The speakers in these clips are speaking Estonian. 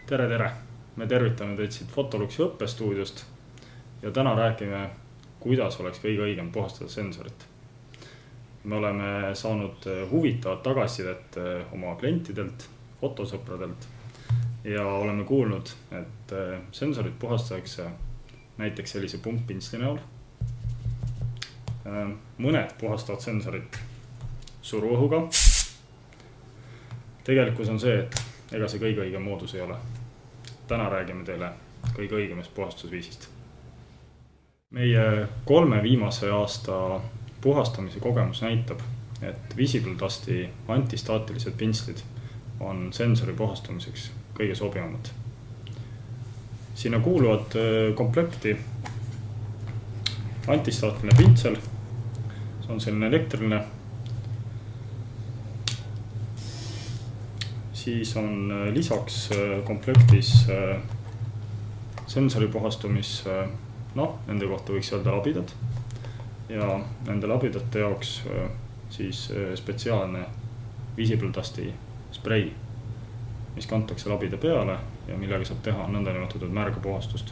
Tere! Me tervitame teid siit Fotoluxi õppestuudiost ja täna räägime, kuidas oleks kõige õigem puhastada sensorit. Me oleme saanud huvitavat tagasisidet oma klientidelt, fotosõpradelt ja oleme kuulnud, et sensorit puhastatakse näiteks sellise pumppintsli näol. Mõned puhastavad sensorit suruõhuga. Tegelikkus on see, et ega see kõige õigem moodus ei ole. Täna räägime teile kõige õigemast puhastusviisist. Meie 3 viimase aasta puhastamise kogemus näitab, et Visible Dusti antistaatilised pintslid on sensori puhastamiseks kõige sobivamad. Sinna kuuluvad komplekti antistaatiline pintsel, see on selline elektriline. Siis on lisaks komplektis sensori puhastumis, nende kohta võiks öelda labidad ja nende labidate jaoks siis spetsiaalne Visible Dusti sprei, mis kantakse labide peale ja millega saab teha nõndanimetatud märga puhastust.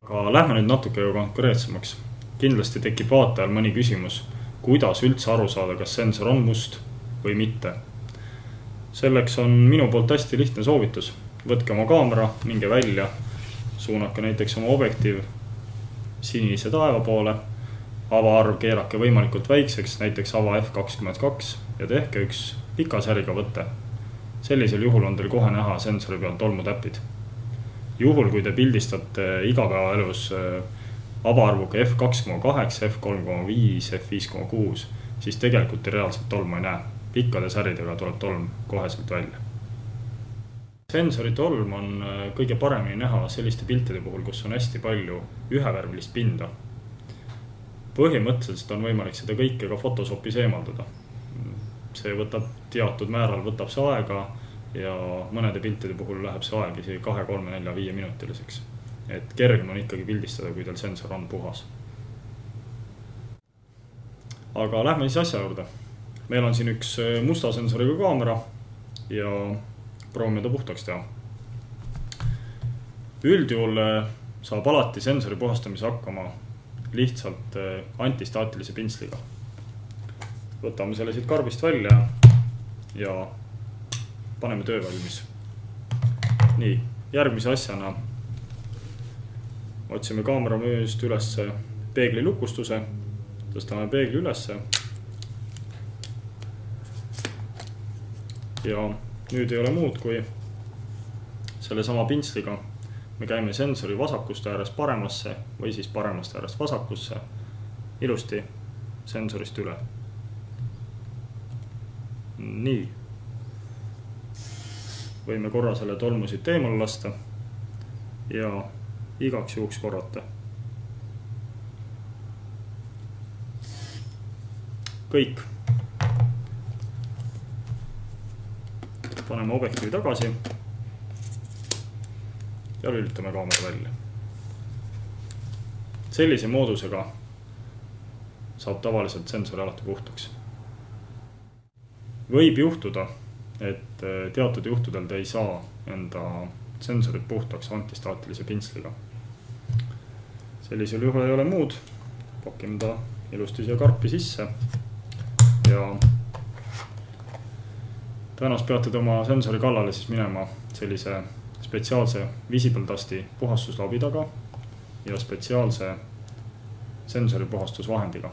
Aga lähme nüüd natuke konkreetsemaks. Kindlasti tekib vaatajal mõni küsimus, kuidas üldse aru saada, kas sensor on must või mitte. Selleks on minu poolt hästi lihtne soovitus. Võtke oma kaamera, minge välja, suunake näiteks oma objektiiv sinise taeva poole, avaarv keerake võimalikult väikseks, näiteks ava F22 ja tehke üks pika säriga võte. Sellisel juhul on teil kohe näha sensori peal tolmutäpid. Juhul, kui te pildistate igapäevaelus avaarvuga F2,8, F3,5, F5,6, siis tegelikult te reaalselt tolmu ei näe. Pikkade säridega tuleb tolm koheselt välja. Sensori tolm on kõige paremini näha selliste piltide puhul, kus on hästi palju ühevärvilist pinda. Põhimõtteliselt on võimalik seda kõike ka Photoshopis eemaldada. See võtab teatud määral võtab see aega ja mõnede piltide puhul läheb see aeg isegi 2, 3, 4, 5 minutiliseks. Et kergem on ikkagi pildistada, kui teil sensor on puhas. Aga lähme siis asja juurde. Meil on siin üks musta sensoriga kaamera ja proovime ta puhtaks teha. Üldjuhul saab alati sensori puhastamise hakkama lihtsalt antistaatilise pintsliga. Võtame selle siit karbist välja ja paneme töö valmis. Nii, järgmise asjana otsime kaamera mööst üles peegli lukustuse, tõstame peegli ülesse. Ja nüüd ei ole muud kui selle sama pintsliga. Me käime sensori vasakust äärest paremasse või siis paremast äärest vasakusse ilusti sensorist üle. Nii. Võime korra selle tolmusid eemale lasta ja igaks juhuks korrata. Kõik. Paneme objektiivi tagasi ja lülitame kaamera välja. Sellise moodusega saab tavaliselt sensori alati puhtaks. Võib juhtuda, et teatud juhtudel te ei saa enda sensorit puhtaks antistaatilise pintsliga. Sellisel juhul ei ole muud. Pakime ta ilusti siia karpi sisse ja tõenäoliselt peate te oma sensori kallale siis minema sellise spetsiaalse Visible Dusti puhastuslabidaga ja spetsiaalse sensori puhastusvahendiga.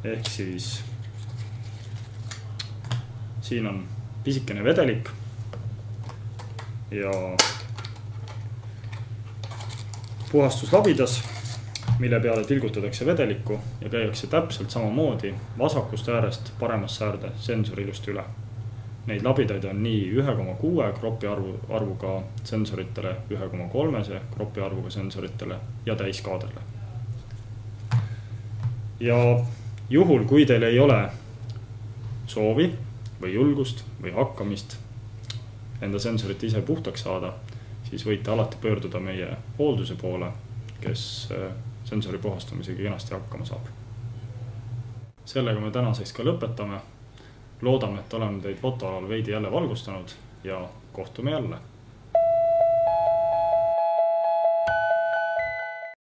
Ehk siis siin on pisikene vedelik ja puhastuslabidas, mille peale tilgutatakse vedelikku ja käiakse täpselt samamoodi vasakust äärest paremasse äärde sensori ilusti üle. Neid labidaid on nii 1,6 kropi arvuga sensoritele, 1,3 kropi arvuga sensoritele ja täiskaadrile. Ja juhul, kui teil ei ole soovi või julgust või hakkamist enda sensorit ise puhtaks saada, siis võite alati pöörduda meie hoolduse poole, kes sensori puhastamisega kenasti hakkama saab. Sellega me tänaseks ka lõpetame. Loodame, et oleme teid fotoalal veidi jälle valgustanud ja kohtume jälle.